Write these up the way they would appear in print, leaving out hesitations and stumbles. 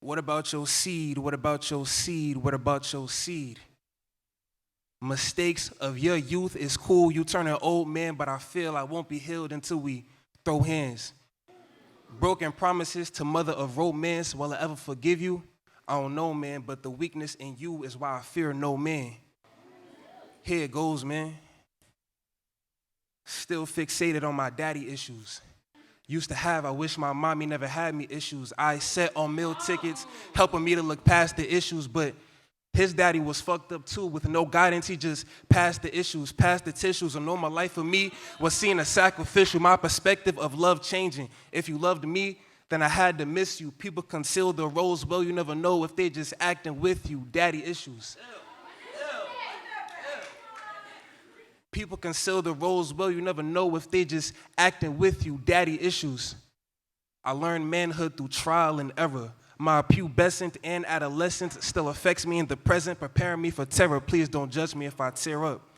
What about your seed? What about your seed? What about your seed? Mistakes of your youth is cool. You turn an old man, but I feel I won't be healed until we throw hands. Broken promises to mother of romance. Will I ever forgive you? I don't know, man, but the weakness in you is why I fear no man. Here it goes, man. Still fixated on my daddy issues. Used to have, I wish my mommy never had me issues. I set on meal tickets, helping me to look past the issues, but his daddy was fucked up too with no guidance. He just passed the issues, passed the tissues. A normal life for me was seen as sacrificial. My perspective of love changing. If you loved me, then I had to miss you. People conceal their roles well. You never know if they just acting with you. Daddy issues. People conceal their roles well. You never know if they just acting with you. Daddy issues. I learned manhood through trial and error. My pubescent and adolescence still affects me in the present, preparing me for terror. Please don't judge me if I tear up.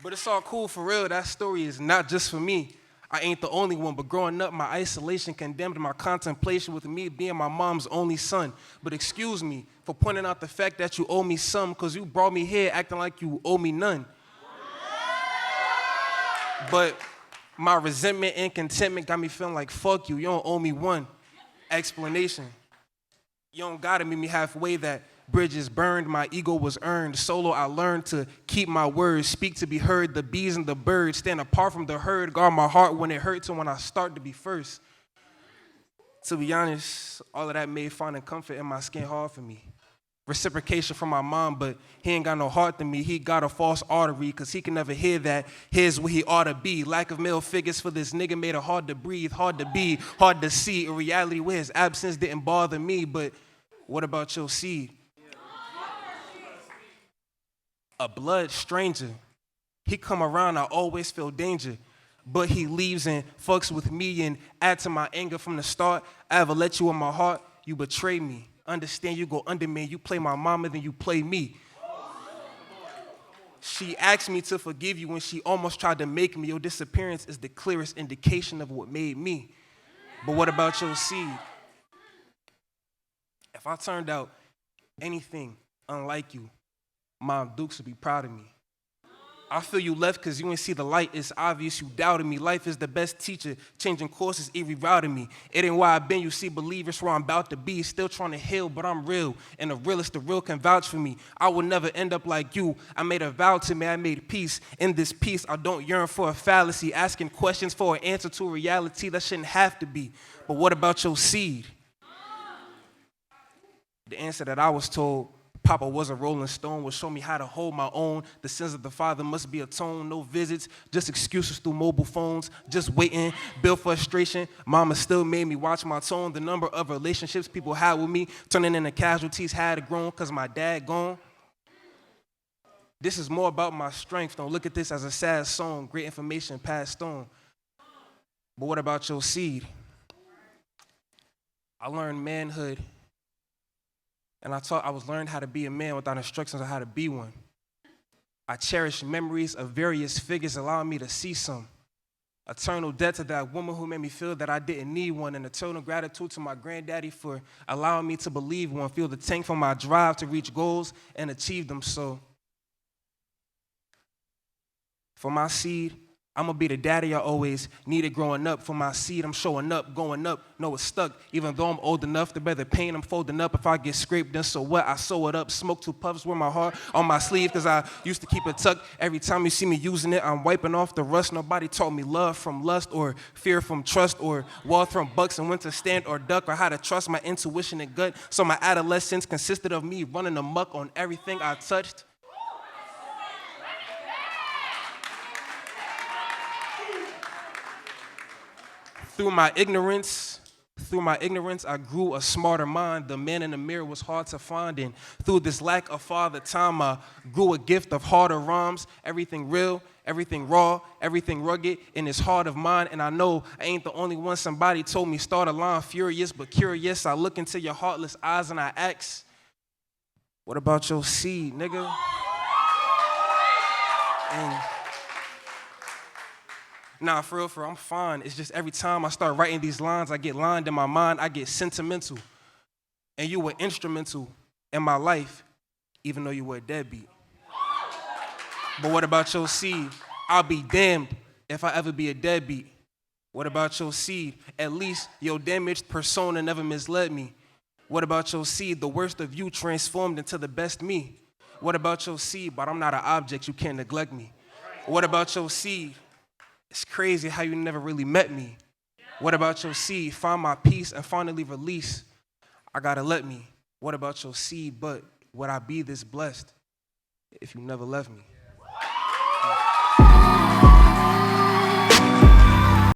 But it's all cool for real. That story is not just for me. I ain't the only one, but growing up, my isolation condemned my contemplation with me being my mom's only son. But excuse me for pointing out the fact that you owe me some, because you brought me here acting like you owe me none. But my resentment and contentment got me feeling like, fuck you, you don't owe me one explanation. You don't gotta meet me halfway. That bridges burned, my ego was earned. Solo, I learned to keep my words, speak to be heard. The bees and the birds stand apart from the herd, guard my heart when it hurts and when I start to be first. To be honest, all of that made finding comfort in my skin hard for me. Reciprocation from my mom, but he ain't got no heart to me. He got a false artery, cause he can never hear that. Here's what he ought to be. Lack of male figures for this nigga made it hard to breathe, hard to be, hard to see. A reality where his absence didn't bother me, but what about your seed? A blood stranger. He come around, I always feel danger. But he leaves and fucks with me and add to my anger from the start. I ever let you in my heart, you betray me. Understand you go under me, you play my mama, then you play me. She asked me to forgive you when she almost tried to make me. Your disappearance is the clearest indication of what made me. But what about your seed? If I turned out anything unlike you, Mom Dukes would be proud of me. I feel you left because you ain't see the light. It's obvious you doubted me. Life is the best teacher. Changing courses rerouted me. It ain't why I've been. You see, believers where I'm about to be. Still trying to heal, but I'm real. And the realest, the real can vouch for me. I will never end up like you. I made a vow to me. I made peace. In this peace, I don't yearn for a fallacy. Asking questions for an answer to a reality that shouldn't have to be. But what about your seed? The answer that I was told, Papa was a rolling stone, would show me how to hold my own. The sins of the father must be atoned. No visits, just excuses through mobile phones. Just waiting, build frustration. Mama still made me watch my tone. The number of relationships people had with me, turning into casualties, had grown because my dad gone. This is more about my strength. Don't look at this as a sad song. Great information passed on. But what about your seed? I learned manhood. And I was learning how to be a man without instructions on how to be one. I cherish memories of various figures allowing me to see some. Eternal debt to that woman who made me feel that I didn't need one. And eternal gratitude to my granddaddy for allowing me to believe one. Feel the tank for my drive to reach goals and achieve them. So for my seed, I'm going to be the daddy I always needed growing up. For my seed, I'm showing up, going up. No, it's stuck. Even though I'm old enough to bear the pain, I'm folding up. If I get scraped, then so what? I sew it up. Smoke 2 puffs with my heart on my sleeve because I used to keep it tucked. Every time you see me using it, I'm wiping off the rust. Nobody taught me love from lust or fear from trust or wealth from bucks and when to stand or duck or how to trust my intuition and gut. So my adolescence consisted of me running amok on everything I touched. Through my ignorance, I grew a smarter mind. The man in the mirror was hard to find. And through this lack of father time, I grew a gift of harder rhymes. Everything real, everything raw, everything rugged in this heart of mine. And I know I ain't the only one. Somebody told me start a line, furious but curious. I look into your heartless eyes and I ask, what about your seed, nigga? And Nah, for real, I'm fine. It's just every time I start writing these lines, I get lined in my mind, I get sentimental. And you were instrumental in my life, even though you were a deadbeat. But what about your seed? I'll be damned if I ever be a deadbeat. What about your seed? At least your damaged persona never misled me. What about your seed? The worst of you transformed into the best me. What about your seed? But I'm not an object, you can't neglect me. What about your seed? It's crazy how you never really met me. What about your seed? Find my peace and finally release. I gotta let me. What about your seed? But would I be this blessed if you never left me?